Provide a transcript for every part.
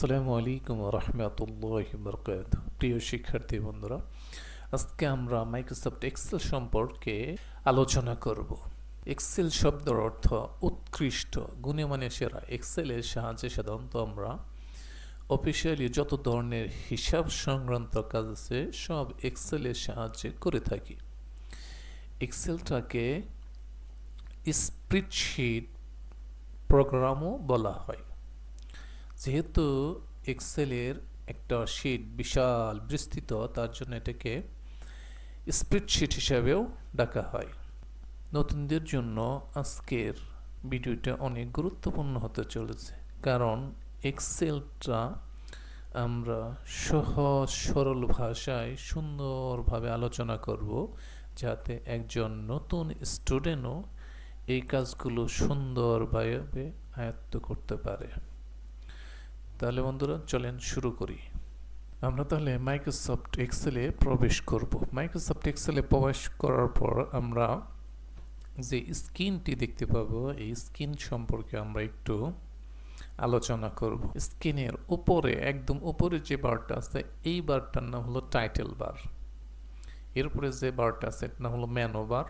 আসসালামু আলাইকুম রহমতুল্লাহি বরকাতুহু। প্রিয় শিক্ষার্থী বন্ধুরা, আজকে আমরা মাইক্রোসফট এক্সেল সম্পর্কে আলোচনা করব। এক্সেল শব্দের অর্থ উৎকৃষ্ট, গুণমানে সেরা। এক্সেলের সাহায্যে সাধারণত আমরা অফিসিয়ালি যত ধরনের হিসাব সংক্রান্ত কাজ আছে সব এক্সেলের সাহায্যে করে থাকি। এক্সেলটাকে স্প্রেডশিট প্রোগ্রামও বলা হয়। যেহেতু এক্সেলের একটা শিট বিশাল বিস্তৃত, তার জন্য এটাকে স্প্রেডশিট হিসাবেও ডাকা হয়। নতুনদের জন্য আজকের ভিডিওটা অনেক গুরুত্বপূর্ণ হতে চলেছে, কারণ এক্সেলটা আমরা সহজ সরল ভাষায় সুন্দরভাবে আলোচনা করব, যাতে একজন নতুন স্টুডেন্টও এই কাজগুলো সুন্দরভাবে আয়ত্ত করতে পারে। তাহলে বন্ধুরা চলেন শুরু করি। আমরা তাহলে মাইক্রোসফট এক্সেলে প্রবেশ করব। মাইক্রোসফট এক্সেলে প্রবেশ করার পর আমরা যে স্ক্রিনটি দেখতে পাবো, এই স্ক্রিন সম্পর্কে আমরা একটু আলোচনা করব। স্ক্রিনের উপরে, একদম উপরে যে বারটা আছে, এই বারটার নাম হলো টাইটেল বার। এর উপরে যে বারটা আছে এর নাম হলো মেনু বার।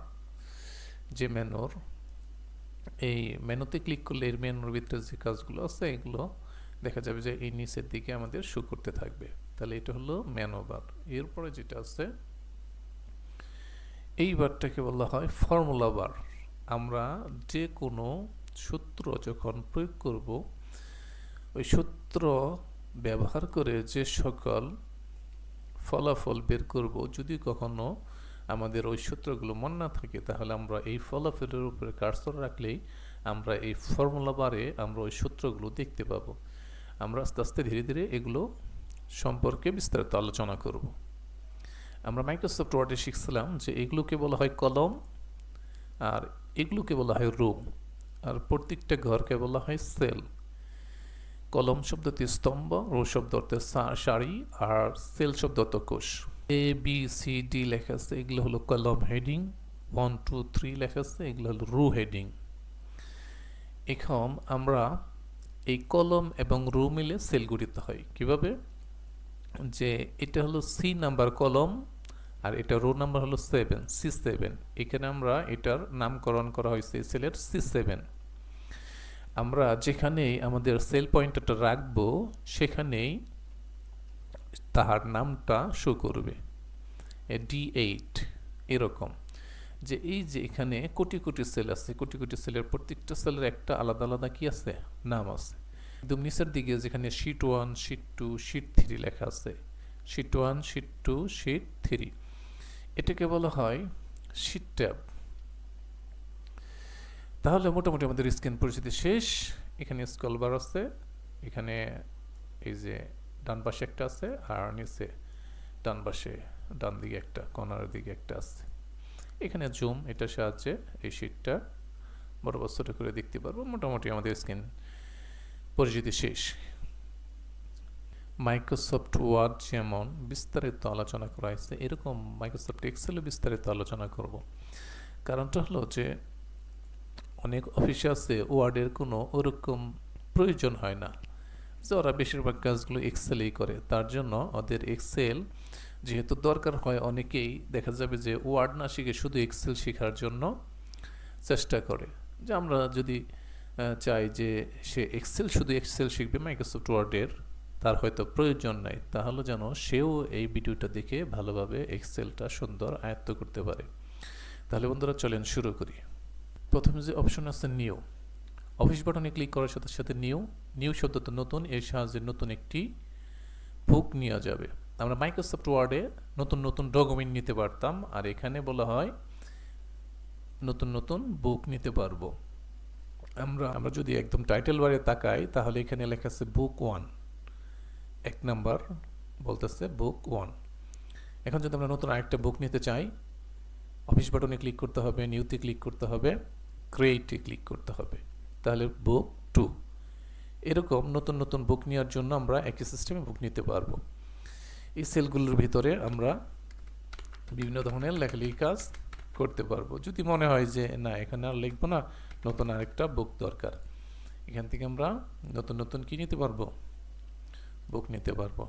যে মেনুর, এই মেনুতে ক্লিক করলে এর মেনুর ভিতরে যে কাজগুলো আছে এগুলো দেখা যাবে যে এই নিচের দিকে আমাদের শো করতে থাকবে। তাহলে এটা হলো মেনু বার। এরপরে যেটা আছে, এই বারটাকে বলা হয় ফর্মুলা বার। আমরা যে কোনো সূত্র যখন প্রয়োগ করব, ওই সূত্র ব্যবহার করে যে সকল ফলাফল বের করব, যদি কখনো আমাদের ওই সূত্রগুলো মনে না থাকে, তাহলে আমরা এই ফলাফলের উপরে কার্সর রাখলেই আমরা এই ফর্মুলা বারে আমরা ওই সূত্রগুলো দেখতে পাবো। আমরা আস্তে আস্তে ধীরে ধীরে এগুলো সম্পর্কে বিস্তারিত আলোচনা করব। আমরা মাইক্রোসফট ওয়ার্ডে শিখছিলাম যে এগুলোকে বলা হয় কলম, আর এগুলোকে বলা হয় রো, আর প্রত্যেকটা ঘরকে বলা হয় সেল। কলম শব্দটি স্তম্ভ, রো শব্দ অর্থে সারি, আর সেল শব্দ অর্থ কোষ। এ বি সি ডি লেখা আছে, এগুলো হলো কলম হেডিং। 1 2 3 লেখা আছে, এগুলো হলো রো হেডিং। এখন আমরা এই কলম এবং রো মিলে সেল গঠিত হয় কিভাবে, যে এটা হলো সি নাম্বার কলম, আর এটা রো নাম্বার হলো 7, C7। এখানে আমরা এটার নামকরণ করা হয়েছে সেলের C7। আমরা যেখানেই আমাদের সেল পয়েন্টারটা রাখবো সেখানেই তাহার নামটা শো করবে, D8 এরকম। যে এই যে এখানে কোটি কোটি সেল আছে, কোটি কোটি সেলের প্রত্যেকটা সেলের একটা আলাদা আলাদা কি আছে, নাম আছে। একদম নিচের দিকে যেখানে শিট 1, শিট 2, শিট 3 লেখা আছে, শিট 1, শিট 2, শিট 3, এটাকে বলা হয় শিট ট্যাব। তাহলে মোটামুটি আমাদের স্ক্রিন পরিচিতি শেষ। এখানে স্ক্রল বার আছে, এখানে এই যে ডান পাশে একটা আছে, আর নিচে ডান পাশে ডান দিকে একটা, কর্নারের দিকে একটা আছে। এখানে জুম, এটার সাহায্যে এই শিটটা বড় ছোট করে দেখতে পারবো। মোটামুটি আমাদের স্ক্রিন পরিচিতি শেষ। মাইক্রোসফট ওয়ার্ড যেমন বিস্তারিত আলোচনা করা হয়েছে, এরকম মাইক্রোসফট এক্সেলও বিস্তারিত আলোচনা করব। কারণটা হলো যে অনেক অফিসে আছে ওয়ার্ডের কোনো ওরকম প্রয়োজন হয় না, যে ওরা বেশিরভাগ কাজগুলো এক্সেলেই করে। তার জন্য ওদের এক্সেল যেহেতু দরকার হয়, অনেকেই দেখা যাবে যে ওয়ার্ড না শিখে শুধু এক্সেল শেখার জন্য চেষ্টা করে। যে আমরা যদি চাই যে সে এক্সেল শুধু এক্সেল শিখবে মাইক্রোসফট ওয়ার্ডের, তার হয়তো প্রয়োজন নাই, তাহলে যেন সেও এই ভিডিওটা দেখে ভালোভাবে এক্সেলটা সুন্দর আয়ত্ত করতে পারে। তাহলে বন্ধুরা চলেন শুরু করি। প্রথমে যে অপশন আছে নিউ, অফিস বাটনে ক্লিক করার সাথে সাথে নিউ শব্দটা নতুন, এর সাহায্যে নতুন একটি বুক নেওয়া যাবে। আমরা মাইক্রোসফট ওয়ার্ডে নতুন নতুন ডকুমেন্ট নিতে পারতাম, আর এখানে বলা হয় নতুন নতুন বুক নিতে পারবো। আমরা যদি একদম টাইটেল বারে তাকাই, তাহলে এখানে লেখা আছে বুক 1, 1 নাম্বার বলতেছে বুক 1। এখন যদি আমরা নতুন আরেকটা বুক নিতে চাই, অফিস বাটনে ক্লিক করতে হবে, নিউতে ক্লিক করতে হবে, ক্রিয়েটে ক্লিক করতে হবে, তাহলে বুক 2। এরকম নতুন নতুন বুক নেওয়ার জন্য আমরা একই সিস্টেমে বুক নিতে পারবো। এই সেলগুলোর ভিতরে আমরা বিভিন্ন ধরনের লেখালেখি কাজ করতে পারবো। যদি মনে হয় যে না, এখানে আর লিখবো না, নতুন আরেকটা বুক দরকার, এখান থেকে আমরা নতুন নতুন কি নিতে পারবো, বুক নিতে পারবো।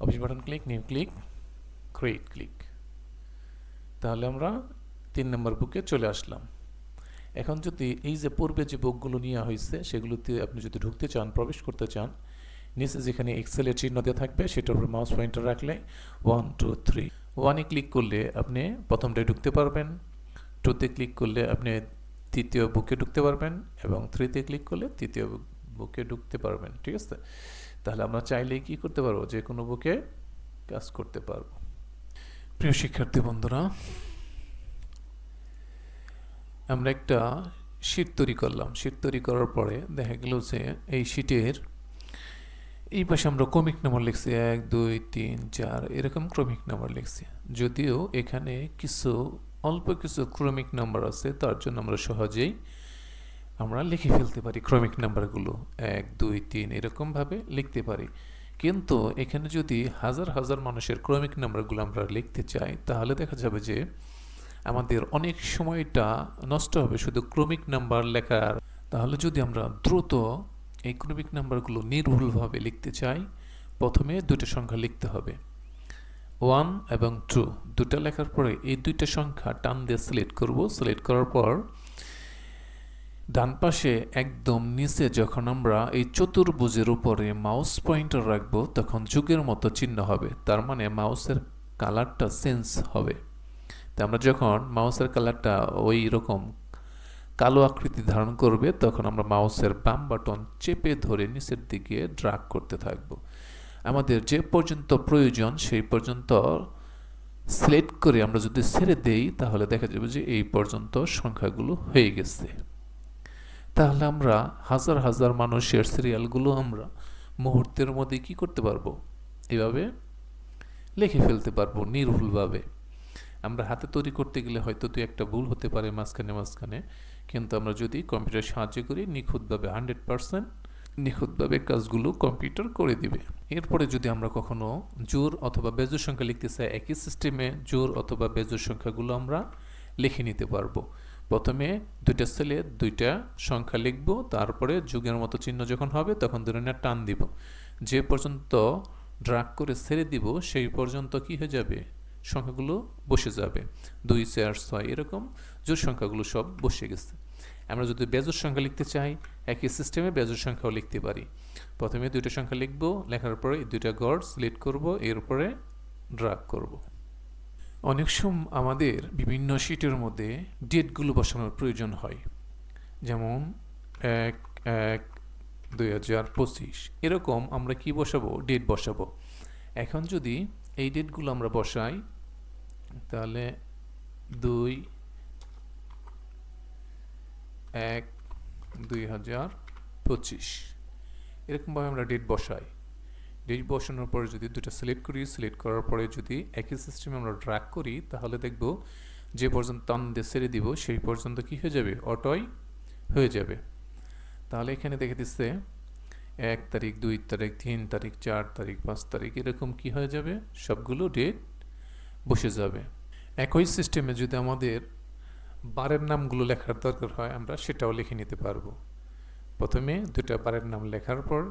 Office button click, new click, create click. তাহলে আমরা 3 নম্বর বুকে চলে আসলাম। এখন যদি এই যে পূর্বে যে বুকগুলো নেওয়া হয়েছে সেগুলোতে আপনি যদি ঢুকতে চান, প্রবেশ করতে চান, নিচে যেখানে এক্সেলের চিহ্ন দেওয়া থাকবে সেটার উপর মাউস পয়েন্টার রাখলে 1 2 3 1-এ ক্লিক করলে আপনি প্রথমটায় ঢুকতে পারবেন, 2-তে ক্লিক করলে আপনি তৃতীয় বুকে ঢুকতে পারবেন এবং 3-তে ক্লিক করলে তৃতীয় বুকে ঢুকতে পারবেন। ঠিক আছে? তাহলে আমরা চাইলেই কি করতে পারবো, যে কোনো বুকে কাজ করতে পারবো। প্রিয় শিক্ষার্থী বন্ধুরা, আমরা একটা শীট তৈরি করলাম। শীট তৈরি করার পরে দেখা গেল যে এই শীটের এই পাশে আমরা ক্রমিক নাম্বার লিখছি 1 2 3 4 এরকম ক্রমিক নাম্বার লিখছি। যদিও এখানে অল্প কিছু ক্রমিক নাম্বার আছে, তার জন্য আমরা সহজেই লিখে ফেলতে পারি ক্রমিক নাম্বারগুলো 1 2 3 এরকমভাবে লিখতে পারি। কিন্তু এখানে যদি হাজার হাজার মানুষের ক্রমিক নাম্বারগুলো আমরা লিখতে চাই তাহলে দেখা যাবে যে আমাদের অনেক সময়টা নষ্ট হবে শুধু ক্রমিক নাম্বার লেখার। তাহলে যদি আমরা দ্রুত এই ক্রমিক নাম্বারগুলো নির্ভুলভাবে লিখতে চাই, প্রথমে দুটো সংখ্যা লিখতে হবে, 1 এবং 2 দুটো লেখার পরে এই দুইটা সংখ্যা টান দিয়ে সিলেক্ট করব। সিলেক্ট করার পর ডান পাশে একদম নিচে যখন আমরা এই চতুর্ভুজের উপরে মাউস পয়েন্টার রাখবো তখন যুগের মতো চিহ্ন হবে, তার মানে মাউসের কালারটা চেঞ্জ হবে। তা আমরা যখন মাউসের কালারটা ওই রকম কালো আকৃতি ধারণ করবে তখন আমরা মাউসের বাম বাটন চেপে ধরে নিচের দিকে ড্র্যাগ করতে থাকবো। আমাদের যে পর্যন্ত প্রয়োজন সেই পর্যন্ত সিলেক্ট করে আমরা যদি ছেড়ে দেই তাহলে দেখা যাবে যে এই পর্যন্ত সংখ্যাগুলো হয়ে গেছে। তাহলে আমরা হাজার হাজার মানুষের সিরিয়ালগুলো আমরা মুহূর্তের মধ্যে কি করতে পারবো, এভাবে লিখে ফেলতে পারবো নির্ভুলভাবে। আমরা হাতে তৈরি করতে গেলে হয়তো 2-একটা ভুল হতে পারে মাঝখানে, কিন্তু আমরা যদি কম্পিউটার সাহায্য করি নিখুঁতভাবে 100% নিখুঁতভাবে কাজগুলো কম্পিউটার করে দিবে। এরপরে যদি আমরা কখনো জোড় অথবা বেজোড় সংখ্যা লিখতে চাই, একই সিস্টেমে জোড় অথবা বেজোড় সংখ্যাগুলো আমরা লিখে নিতে পারবো। প্রথমে দুইটা সেলে দুইটা সংখ্যা লিখব, তারপরে যুগের মতো চিহ্ন যখন হবে তখন ধরে নিয়ে টান দিব, যে পর্যন্ত ড্র্যাগ করে ছেড়ে দিব সেই পর্যন্ত কি হয়ে যাবে, সংখ্যাগুলো বসে যাবে। 2 4 6 এরকম জোড় সংখ্যাগুলো সব বসে গেছে। আমরা যদি বেজোড় সংখ্যা লিখতে চাই একই সিস্টেমে বেজোড় সংখ্যাও লিখতে পারি। প্রথমে দুইটা সংখ্যা লিখব, লেখার পরে দুইটা গড় সিলেক্ট করব, এরপরে ড্র্যাগ করব। অনেক সময় আমাদের বিভিন্ন শীটের মধ্যে ডেটগুলো বসানোর প্রয়োজন হয়, যেমন 1/1/2025 এরকম আমরা কি বসাবো, ডেট বসাবো। এখন যদি এই ডেটগুলো আমরা বসাই তাহলে 2/1/2025 এরকমভাবে আমরা ডেট বসাই। ডেট বসানোর পরে যদি দুটো সিলেক্ট করি, সিলেক্ট করার পরে যদি একই সিস্টেমে আমরা ড্র্যাগ করি তাহলে দেখব যে পর্যন্ত টান দিয়ে ছেড়ে দিব সেই পর্যন্ত কি হয়ে যাবে, অটোই হয়ে যাবে। তাহলে এখানে দেখে দিচ্ছে 1 তারিখ 2 তারিখ 3 তারিখ 4 তারিখ 5 তারিখ এরকম কি হয়ে যাবে, সবগুলো ডেট বসে যাবে। একই সিস্টেমে যদি আমাদের বারের নামগুলো লেখার দরকার হয় আমরা সেটাও লিখে নিতে পারবো। প্রথমে দুটো বারের নাম লেখার পর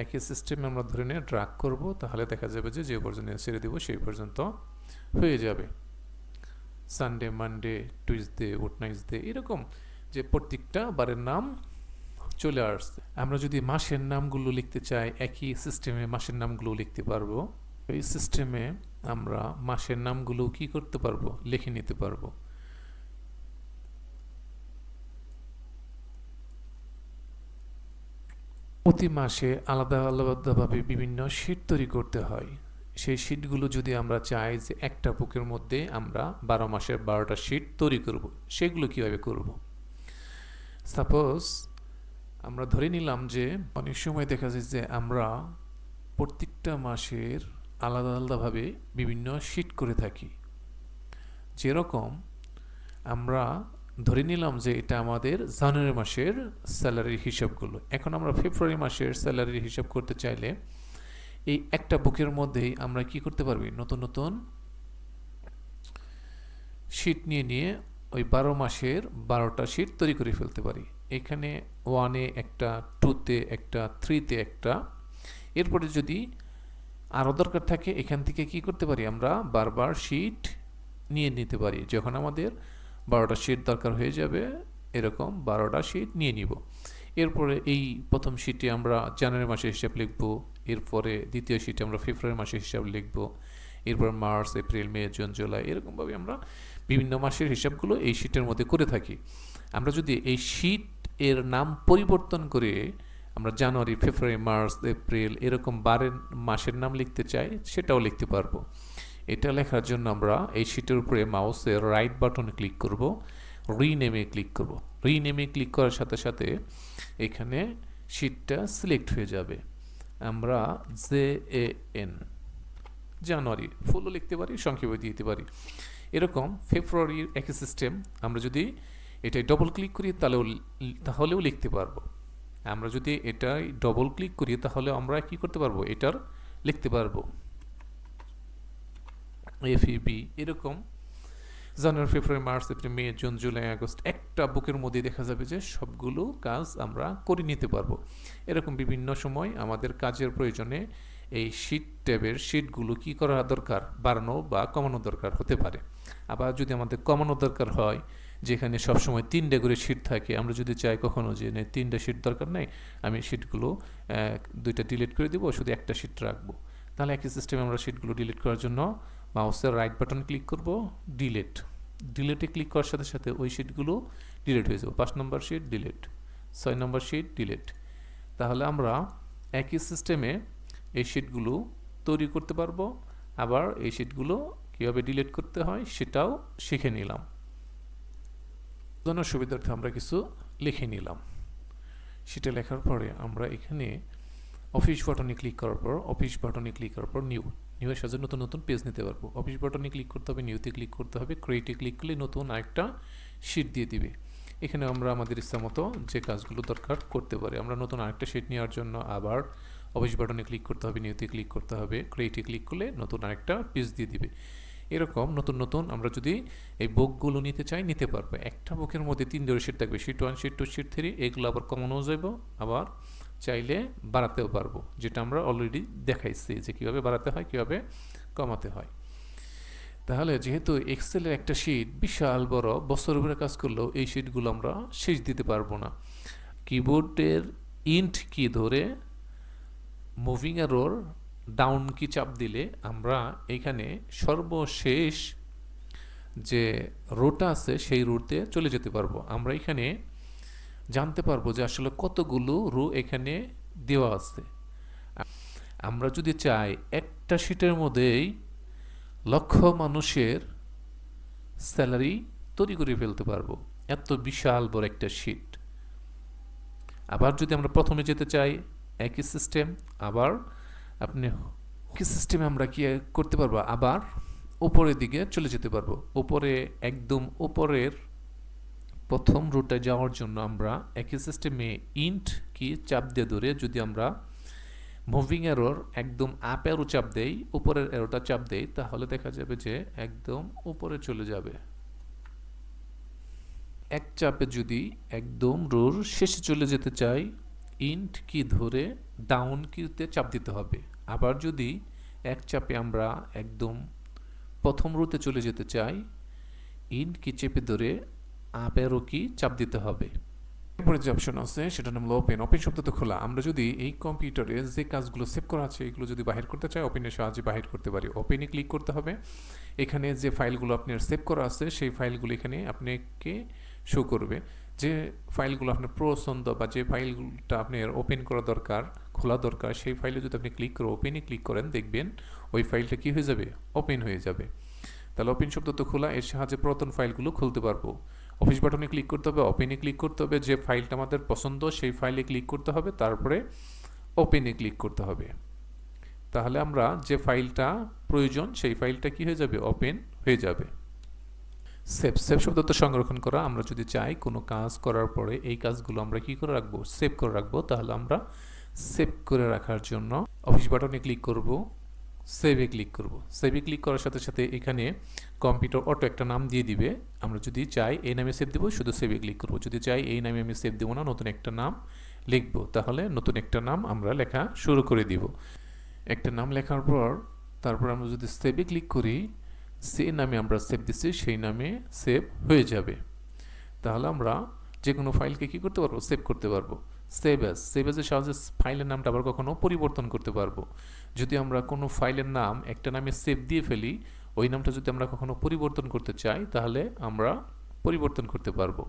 একই সিস্টেমে আমরা ধরে নিয়ে ড্র্যাগ করব, তাহলে দেখা যাবে যে পর্যন্ত ছেড়ে দিব সেই পর্যন্ত হয়ে যাবে। সানডে, মানডে, টুইসডে, ওয়েডনেসডে এরকম যে প্রত্যেকটা বারের নাম চলে আসছে। আমরা যদি মাসের নামগুলো লিখতে চাই একই সিস্টেমে মাসের নামগুলো লিখতে পারবো। এই সিস্টেমে আমরা মাসের নামগুলো কি করতে পারবো, লিখে নিতে পারবো। প্রতি মাসে আলাদা আলাদাভাবে বিভিন্ন শীট তৈরি করতে হয়। সেই শীটগুলো যদি আমরা চাই যে একটা বুকের মধ্যে আমরা 12 মাসের 12টা শীট তৈরি করব, সেগুলো কিভাবে করব। সাপোজ আমরা ধরে নিলাম যে অনেক সময় দেখা যায় যে আমরা প্রত্যেকটা মাসের আলাদা আলাদাভাবে বিভিন্ন শীট করে থাকি। যেরকম আমরা ধরে নিলাম যে এটা আমাদের জানুয়ারি মাসের স্যালারির হিসাবগুলো। এখন আমরা ফেব্রুয়ারি মাসের স্যালারির হিসাব করতে চাইলে এই একটা বুকের মধ্যেই আমরা কি করতে পারবি, নতুন নতুন শীট নিয়ে ওই 12 মাসের 12টা শীট তৈরি করে ফেলতে পারি। এখানে 1-এ একটা, 2-তে একটা, 3-তে একটা, এরপরে যদি আরও দরকার থাকে এখান থেকে কি করতে পারি, আমরা বারবার শিট নিয়ে নিতে পারি। যখন আমাদের 12টা শিট দরকার হয়ে যাবে, এরকম 12টা শিট নিয়ে নিব। এরপরে এই প্রথম শিটে আমরা জানুয়ারি মাসের হিসাব লিখব, এরপরে দ্বিতীয় শিটে আমরা ফেব্রুয়ারি মাসের হিসাব লিখব, এরপর মার্চ, এপ্রিল, মে, জুন, জুলাই, এরকমভাবে আমরা বিভিন্ন মাসের হিসাবগুলো এই শিটের মধ্যে করে থাকি। আমরা যদি এই শিট এর নাম পরিবর্তন করে আমরা জানুয়ারি, ফেব্রুয়ারি, মার্চ, এপ্রিল এরকম মাসের নাম লিখতে চাই, সেটাও লিখতে পারবো। এটা লেখার জন্য আমরা এই শিটের উপরে মাউসের রাইট বাটনে ক্লিক করব, রিনেমে ক্লিক করব। রিনেমে ক্লিক করার সাথে সাথে এখানে শিটটা সিলেক্ট হয়ে যাবে। আমরা JAN জানুয়ারি ফুলও লিখতে পারি, সংক্ষেপে দিতে পারি। এরকম ফেব্রুয়ারির একই সিস্টেম, আমরা যদি এটাই ডবল ক্লিক করি তাহলেও লিখতে পারবো। আমরা যদি এটাই ডবল ক্লিক করি তাহলে আমরা কি করতে পারবো, এটার লিখতে পারবো FEB। এরকম জানুয়ারি, ফেব্রুয়ারি, মার্চ, এপ্রিল, মে, জুন, জুলাই, আগস্ট একটা বুকের মধ্যে দেখা যাবে যে সবগুলো কাজ আমরা করে নিতে পারবো। এরকম বিভিন্ন সময় আমাদের কাজের প্রয়োজনে এই শিট ট্যাবের শিটগুলো কি করা দরকার, বাড়ানো বা কমানো দরকার হতে পারে। আবার যদি আমাদের কমানো দরকার হয়, যেখানে সবসময় 3টে করে শিট থাকে, আমরা যদি চাই কখনো যে 3টে শিট দরকার নেই, আমি শিটগুলো 2টা ডিলিট করে দিব, শুধু একটা শিট রাখবো, তাহলে একই সিস্টেমে আমরা শিটগুলো ডিলিট করার জন্য মাউসের রাইট বাটন ক্লিক করব, ডিলিটে ক্লিক করার সাথে সাথে ওই শিটগুলো ডিলিট হয়ে যাবে। 5 নম্বর শিট ডিলিট, 6 নম্বর শিট ডিলিট। তাহলে আমরা একই সিস্টেমে এই শিটগুলো তৈরি করতে পারবো। আবার এই শিটগুলো কীভাবে ডিলিট করতে হয় সেটাও শিখে নিলাম। জানার সুবিধার্থে আমরা কিছু লিখে নিলাম। সেটা লেখার পরে আমরা এখানে অফিস বাটনে ক্লিক করার পর নিউ এর সাথে নতুন নতুন পেজ নিতে পারবো। অফিস বাটনে ক্লিক করতে হবে, নিউতে ক্লিক করতে হবে, ক্রিয়েটে ক্লিক করলে নতুন আরেকটা শিট দিয়ে দিবে। এখানে আমরা আমাদের ইচ্ছা মতো যে কাজগুলো দরকার করতে পারি। আমরা নতুন আরেকটা শিট নেওয়ার জন্য আবার অফিস বাটনে ক্লিক করতে হবে, নিউতে ক্লিক করতে হবে, ক্রিয়েটে ক্লিক করলে নতুন আরেকটা পেজ দিয়ে দিবে। এরকম নতুন নতুন আমরা যদি এই বুকগুলো নিতে চাই নিতে পারবো। একটা বুকের মধ্যে 3 শিট থাকবে, শিট 1, শিট 2, শিট 3, এগুলো আবার কমানো যাবে, আবার চাইলে বাড়াতেও পারবো, যেটা আমরা অলরেডি দেখাইছি যে কীভাবে বাড়াতে হয়, কীভাবে কমাতে হয়। তাহলে যেহেতু এক্সেলের একটা শিট বিশাল বড়, বছর উপরে কাজ করলেও এই শিটগুলো আমরা শেষ দিতে পারবো না। কিবোর্ডের ইন্ট কি ধরে মুভিং অ্যারোর ডাউন কি চাপ দিলে আমরা এখানে সর্বশেষ যে রোটা আছে সেই রোতে চলে যেতে পারবো। আমরা এখানে জানতে পারবো যে আসলে কতগুলো রো এখানে দেওয়া আছে। আমরা যদি চাই একটা শিটের মধ্যেই লক্ষ মানুষের স্যালারি তৈরি করে ফেলতে পারবো, এত বিশাল বড় একটা শিট। আবার যদি আমরা প্রথমে যেতে চাই একই সিস্টেম, আবার আপনি কি সিস্টেমে আমরা কি করতে পারবো, আবার উপরের দিকে চলে যেতে পারবো। উপরে একদম উপরের প্রথম রুটে যাওয়ার জন্য আমরা একই সিস্টেমে ইন্ট কি চাপ দিয়ে ধরে যদি আমরা মুভিং অ্যারোর একদম আপ অ্যারো চাপ দেই, উপরের অ্যারোটা চাপ দেই, তাহলে দেখা যাবে যে একদম উপরে চলে যাবে। এক চাপে যদি একদম রোর শেষে চলে যেতে চাই, ইন্ট কি ধরে ডাউন কিতে চাপ দিতে হবে। আবার যদি এক চাপে আমরা একদম প্রথম রোতে চলে যেতে চাই, ইন্ট কি চেপে ধরে আপ অ্যারো কি চাপ দিতে হবে। এরপরে যে অপশন আছে সেটা নাম ওপেন শব্দটা খোলা। আমরা যদি এই কম্পিউটারে যে কাজগুলো সেভ করা আছে এগুলো যদি বাহির করতে চাই, ওপেনের সাহায্যে বাহির করতে পারি। ওপেনে ক্লিক করতে হবে। এখানে যে ফাইলগুলো আপনার সেভ করা আছে সেই ফাইলগুলো এখানে আপনাকে শো করবে। যে ফাইলগুলো আপনার পছন্দ বা যে ফাইলটা আপনার ওপেন করা দরকার, খোলা দরকার, সেই ফাইলে যদি আপনি ক্লিক করে ওপেনে ক্লিক করেন, দেখবেন ওই ফাইলটা কি হয়ে যাবে, ওপেন হয়ে যাবে। তাহলে ওপেন শব্দ তো খোলা, এর সাহায্যে পুরাতন ফাইলগুলো খুলতে পারবো। অফিস বাটনে ক্লিক করতে হবে, ওপেনে ক্লিক করতে হবে, যে ফাইলটা আমাদের পছন্দ সেই ফাইলে ক্লিক করতে হবে, তারপরে ওপেনে ক্লিক করতে হবে। তাহলে আমরা যে ফাইলটা প্রয়োজন সেই ফাইলটা কি হয়ে যাবে, ওপেন হয়ে যাবে। সেভ শব্দ তো সংরক্ষণ করা। আমরা যদি চাই কোনো কাজ করার পরে এই কাজগুলো আমরা কি করে রাখবো, সেভ করে রাখবো, তাহলে আমরা সেভ করে রাখার জন্য অফিস বাটনে ক্লিক করব, সেভে ক্লিক করব। সেভে ক্লিক করার সাথে সাথে এখানে কম্পিউটার অটো একটা নাম দিয়ে দিবে। আমরা যদি চাই এই নামে সেভ দেবো, শুধু সেভে ক্লিক করব। যদি চাই এই নামে আমি সেভ দেবো না, নতুন একটা নাম লিখব, তাহলে নতুন একটা নাম আমরা লেখা শুরু করে দিব। একটা নাম লেখার পর তারপর আমরা যদি সেভে ক্লিক করি, যে নামে আমরা সেভ দিচ্ছি সেই নামে সেভ হয়ে যাবে। তাহলে আমরা যে কোনো ফাইলকে কী করতে পারবো, সেভ করতে পারবো। সেভ অ্যাজের সাহায্যে ফাইলের নামটা আবার কখনো পরিবর্তন করতে পারবো। যদি আমরা কোনো ফাইলের নাম একটা নামে সেভ দিয়ে ফেলি, ওই নামটা যদি আমরা কখনো পরিবর্তন করতে চাই তাহলে আমরা পরিবর্তন করতে পারবো।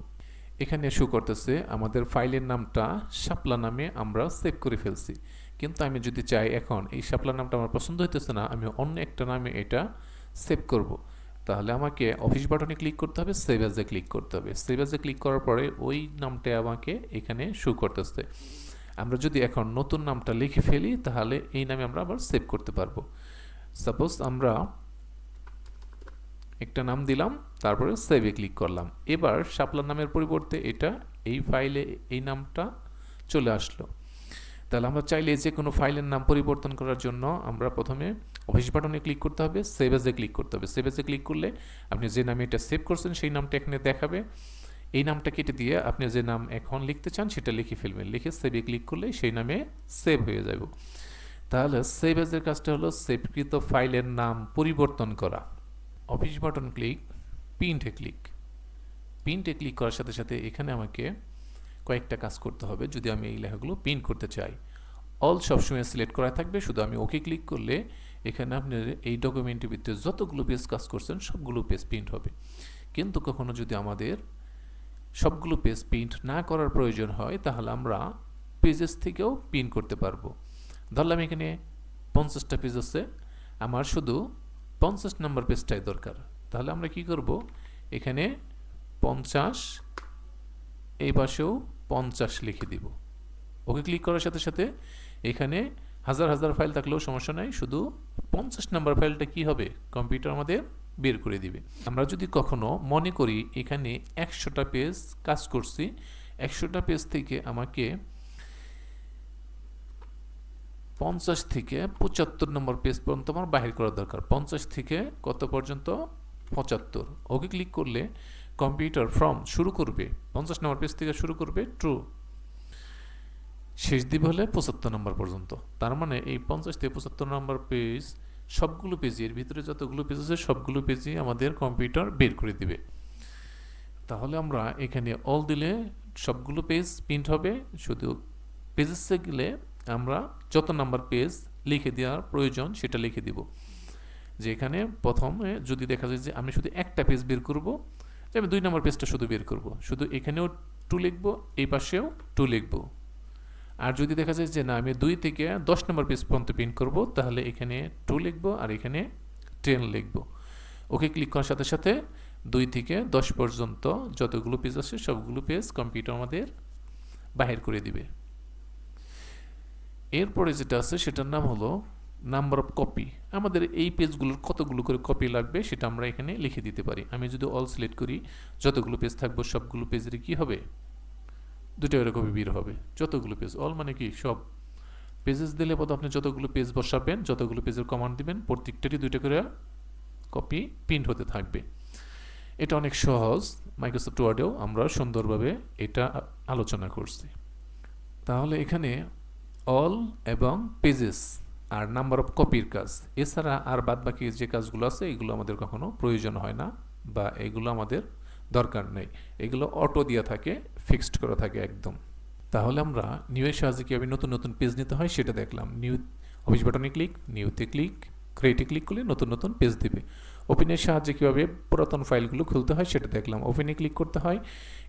এখানে শো করতেছে আমাদের ফাইলের নামটা শাপলা নামে আমরা সেভ করে ফেলছি, কিন্তু আমি যদি চাই এখন এই শাপলা নামটা আমার পছন্দ হইতেছে না, আমি অন্য একটা নামে এটা সেভ করব, তাহলে আমাকে অফিস বাটনে ক্লিক করতে হবে, সেভ অ্যাজে ক্লিক করতে হবে। সেভ অ্যাজে ক্লিক করার পরে ওই নামটা আমাকে এখানে শো করতেছে। আমরা যদি এখন নতুন নামটা লিখে ফেলি তাহলে এই নামে আমরা আবার সেভ করতে পারবো। সাপোজ আমরা একটা নাম দিলাম, তারপরে সেভে ক্লিক করলাম। এবার শাপলা নামের পরিবর্তে এটা এই ফাইলে এই নামটা চলে আসলো। তাহলে আমরা চাইলে যে কোনো ফাইলের নাম পরিবর্তন করার জন্য আমরা প্রথমে অফিস বাটনে ক্লিক করতে হবে, সেভ অ্যাজে ক্লিক করতে হবে। সেভ অ্যাজে ক্লিক করলে আপনি যে নামে এটা সেভ করছেন সেই নামটা এখানে দেখাবে। এই নামটা কেটে দিয়ে আপনি যে নাম এখন লিখতে চান সেটা লিখে ফেলবেন, লিখে সেভে ক্লিক করলে সেই নামে সেভ হয়ে যাবে। তাহলে সেভ অ্যাজের কাজটা হলো সেভকৃত ফাইলের নাম পরিবর্তন করা। অফিস বাটন ক্লিক, প্রিন্টে ক্লিক করার সাথে সাথে এখানে আমাকে কয়েকটা কাজ করতে হবে যদি আমি এই লেখাগুলো প্রিন্ট করতে চাই। অল সবসময় সিলেক্ট করা থাকবে, শুধু আমি ওকে ক্লিক করলে এখানে আপনার এই ডকুমেন্টের ভিতরে যতগুলো পেজ কাজ করছেন সবগুলো পেজ প্রিন্ট হবে। কিন্তু কখনো যদি আমাদের সবগুলো পেজ প্রিন্ট না করার প্রয়োজন হয় তাহলে আমরা পেজেস থেকেও প্রিন্ট করতে পারবো। ধরলাম এখানে 50টা পেজ আছে, আমার শুধু 50 নম্বর পেজটাই দরকার, তাহলে আমরা কি করব, এখানে 50, এই পাশেও 50 লিখে দিব। ওকে ক্লিক করার সাথে সাথে এখানে হাজার হাজার ফাইল থাকলেও সমস্যা নাই, শুধু 50 নম্বর ফাইলটা কি হবে, কম্পিউটার আমাদের বের করে দিবে। আমরা যদি কখনো মনে করি এখানে 100টা পেজ কাজ করছি, 100টা পেজ থেকে আমাকে 50 থেকে 75 নম্বর পেজ পর্যন্ত আমার বাহির করা দরকার। 50 থেকে কত পর্যন্ত, 75। ওকে ক্লিক করলে কম্পিউটার ফ্রম শুরু করবে 50 নম্বর পেজ থেকে শুরু করবে ট্রু, শেষ দিবে হলে 75 নম্বর পর্যন্ত। তার মানে এই 50 থেকে 75 নম্বর পেজ সবগুলো পেজই, এর ভিতরে যতগুলো পেজ আছে সবগুলো পেজই আমাদের কম্পিউটার বের করে দিবে। তাহলে আমরা এখানে অল দিলে সবগুলো পেজ প্রিন্ট হবে, শুধু পেজেসে গেলে আমরা যত নাম্বার পেজ লিখে দেওয়ার প্রয়োজন সেটা লিখে দিব। যে এখানে প্রথমে যদি দেখা যায় যে আমি শুধু একটা পেজ বের করব, যে আমি 2 নম্বর পেজটা শুধু বের করব, শুধু এখানেও 2 লিখব, এই পাশেও 2 লিখব। আর যদি দেখা যায় যে না আমি 2 থেকে 10 নম্বর পেজ পর্যন্ত প্রিন্ট করব, তাহলে এখানে 2 লিখব আর এখানে 10 লিখব। ওকে ক্লিক করার সাথে সাথে 2 থেকে 10 পর্যন্ত যতগুলো পেজ আছে সবগুলো পেজ কম্পিউটার আমাদের বাহির করে দিবে। এরপরে যেটা আছে সেটার নাম হলো নাম্বার অফ কপি। আমাদের এই পেজগুলোর কতগুলো করে কপি লাগবে সেটা আমরা এখানে লিখে দিতে পারি। আমি যদি অল সিলেক্ট করি, যতগুলো পেজ থাকবে সবগুলো পেজের কি হবে, 2টা করে কপি বের হবে। যতগুলো পেজ, অল মানে কি সব পেজেস দিলে পদ আপনি যতগুলো পেজ বসাবেন, যতগুলো পেজের কমান্ড দিবেন, প্রত্যেকটারই 2টা করে কপি প্রিন্ট হতে থাকবে। এটা অনেক সহজ, মাইক্রোসফট ওয়ার্ডেও আমরা সুন্দরভাবে এটা আলোচনা করছি। তাহলে এখানে অল এবং পেজেস আর নাম্বার অফ কপির কাজ, এছাড়া আর বাদ বাকি যে কাজগুলো আছে এগুলো আমাদের কখনো প্রয়োজন হয় না বা এগুলো আমাদের দরকার নেই, এগুলো অটো দেওয়া থাকে, ফিক্সড করা থাকে একদম। তাহলে আমরা নিউয়ের সাহায্যে কীভাবে নতুন নতুন পেজ নিতে হয় সেটা দেখলাম। নিউ অফিস বাটনে ক্লিক, নিউতে ক্লিক, ক্রিয়েটে ক্লিক করলে নতুন নতুন পেজ দিবে। ওপেনের সাহায্যে কীভাবে পুরাতন ফাইলগুলো খুলতে হয় সেটা দেখলাম। ওপেনে ক্লিক করতে হয়,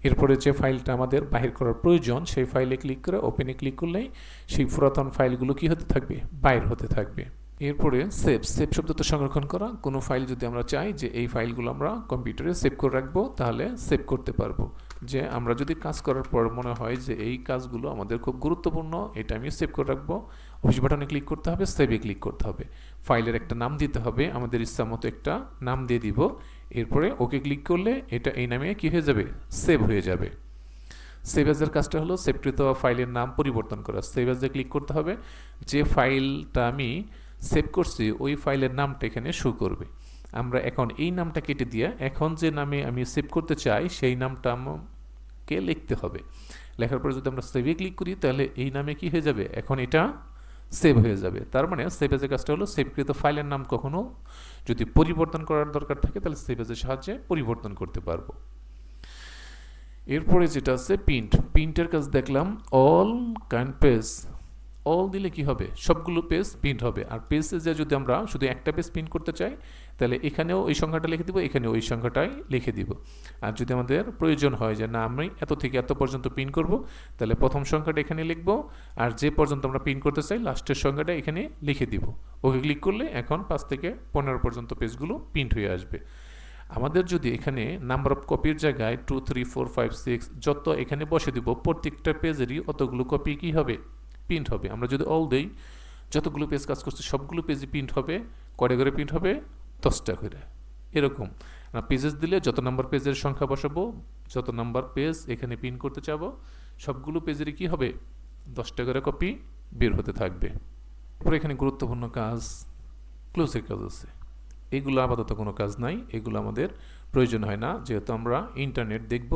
এরপরে যে ফাইলটা আমাদের বাহির করার প্রয়োজন সেই ফাইলে ক্লিক করে ওপেনে ক্লিক করলেই সেই পুরাতন ফাইলগুলো কি হতে থাকবে, বাইর হতে থাকবে। এরপরে সেভ শব্দটা সংরক্ষণ করা। কোনো ফাইল যদি আমরা চাই যে এই ফাইলগুলো আমরা কম্পিউটারে সেভ করে রাখবো তাহলে সেভ করতে পারবো। যে আমরা যদি কাজ করার পর মনে হয় যে এই কাজগুলো আমাদের খুব গুরুত্বপূর্ণ, এটা আমি সেভ করে রাখবো, অফিস বাটনে ক্লিক করতে হবে, সেভে ক্লিক করতে হবে, ফাইলের একটা নাম দিতে হবে, আমাদের ইচ্ছা মতো একটা নাম দিয়ে দিব, এরপরে ওকে ক্লিক করলে এটা এই নামে কি হয়ে যাবে, সেভ হয়ে যাবে। সেভ অ্যাজের কাজটা হলো সেভকৃত ফাইলের নাম পরিবর্তন করা। সেভ অ্যাজে ক্লিক করতে হবে, যে ফাইলটা আমি সেভ করছি ওই ফাইলের নামটা এখানে শো করবে। আমরা এখন এই নামটা কেটে দিয়ে এখন যে নামে আমি সেভ করতে চাই সেই নামটা আমাকে লিখতে হবে। লেখার পরে যদি আমরা সেভে ক্লিক করি তাহলে এই নামে কি হয়ে যাবে, এখন এটা সেভ হয়ে যাবে। তার মানে সেভ এজের কাজটা হলো সেভকৃত ফাইলের নাম কখনো যদি পরিবর্তন করার দরকার থাকে তাহলে সেভ এজের সাহায্যে পরিবর্তন করতে পারবো। এরপরে যেটা আছে প্রিন্টের কাজ দেখলাম, অল কাইন্ড পেজ, অল দিলে কি হবে, সবগুলো পেজ প্রিন্ট হবে। আর পেজে যে যদি আমরা শুধু একটা পেজ প্রিন্ট করতে চাই তাহলে এখানেও ওই সংখ্যাটা লিখে দিব, এখানেও ওই সংখ্যাটাই লিখে দিব। আর যদি আমাদের প্রয়োজন হয় যে না আমি এত থেকে এত পর্যন্ত প্রিন্ট করব, তাহলে প্রথম সংখ্যাটা এখানে লিখব, আর যে পর্যন্ত আমরা প্রিন্ট করতে চাই লাস্টের সংখ্যাটা এখানে লিখে দিব। ওকে ক্লিক করলে এখন 5 থেকে 15 পর্যন্ত পেজগুলো প্রিন্ট হয়ে আসবে। আমাদের যদি এখানে নাম্বার অফ কপির জায়গায় 2 3 4 5 6 যত এখানে বসে দিব, প্রত্যেকটা পেজেরই অতগুলো কপি কি হবে, প্রিন্ট হবে। আমরা যদি অল দেই, যতগুলো পেজ কাজ করছে সবগুলো পেজই প্রিন্ট হবে। কয়টা করে প্রিন্ট হবে, 10টা করে। এরকম পেজেস দিলে যত নাম্বার পেজের সংখ্যা বসাবো, যত নাম্বার পেজ এখানে প্রিন্ট করতে চাবো, সবগুলো পেজেরই কি হবে, 10টা করে কপি বের হতে থাকবে। এরপর এখানে গুরুত্বপূর্ণ কাজ, ক্লোজের কাজ আছে। এগুলো আপাতত কোনো কাজ নাই, এগুলো আমাদের প্রয়োজন হয় না, যেহেতু আমরা ইন্টারনেট দেখব।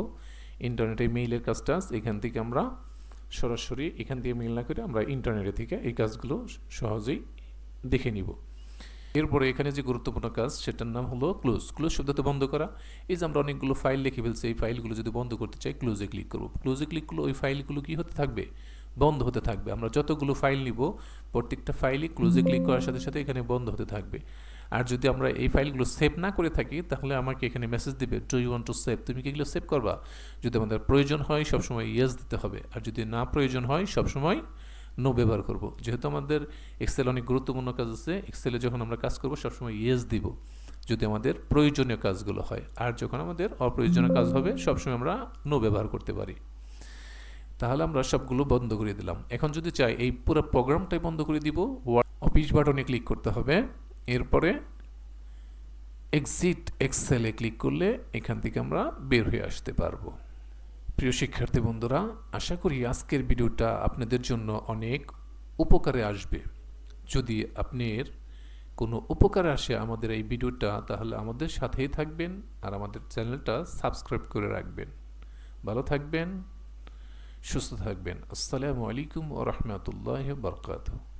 ইন্টারনেটে মেইলের কাজটা এখান থেকে আমরা সরাসরি এখান থেকে মেইল না করে আমরা ইন্টারনেটে থেকে এই কাজগুলো সহজেই দেখে নিব। এরপরে এখানে যে গুরুত্বপূর্ণ কাজ সেটার নাম হলো ক্লোজ শব্দতে বন্ধ করা। এই যে আমরা অনেকগুলো ফাইল লিখে ফেলছি, এই ফাইলগুলো যদি বন্ধ করতে চাই ক্লোজে ক্লিক করব। ক্লোজে ক্লিক করলে ওই ফাইলগুলো কি হতে থাকবে, বন্ধ হতে থাকবে। আমরা যতগুলো ফাইল নিব প্রত্যেকটা ফাইলই ক্লোজে ক্লিক করার সাথে সাথে এখানে বন্ধ হতে থাকবে। আর যদি আমরা এই ফাইলগুলো সেভ না করে থাকি তাহলে আমাকে এখানে মেসেজ দিবে, do you want to save, তুমি কি এগুলো সেভ করবা? যদি আমাদের প্রয়োজন হয় সবসময় ইয়েস দিতে হবে, আর যদি না প্রয়োজন হয় সবসময় নো ব্যবহার করব। যেহেতু আমাদের এক্সেল অনেক গুরুত্বপূর্ণ কাজ আছে, এক্সেলে যখন আমরা কাজ করব সবসময় ইয়েস দিব যদি আমাদের প্রয়োজনীয় কাজগুলো হয়, আর যখন আমাদের অপ্রয়োজনীয় কাজ হবে সবসময় আমরা নো ব্যবহার করতে পারি। তাহলে আমরা সবগুলো বন্ধ করে দিলাম। এখন যদি চাই এই পুরো প্রোগ্রামটাই বন্ধ করে দিব, অফিস বাটনে ক্লিক করতে হবে। এরপরে এক্সিট এক্সেলে ক্লিক করলে এখান থেকে আমরা বের হয়ে আসতে পারবো। প্রিয় শিক্ষার্থী বন্ধুরা, আশা করি আজকের ভিডিওটা আপনাদের জন্য অনেক উপকারে আসবে। যদি আপনার কোনো উপকারে আসে আমাদের এই ভিডিওটা, তাহলে আমাদের সাথেই থাকবেন আর আমাদের চ্যানেলটা সাবস্ক্রাইব করে রাখবেন। ভালো থাকবেন, সুস্থ থাকবেন। আসসালামু আলাইকুম ওয়া রাহমাতুল্লাহি ওয়া বারাকাতুহু।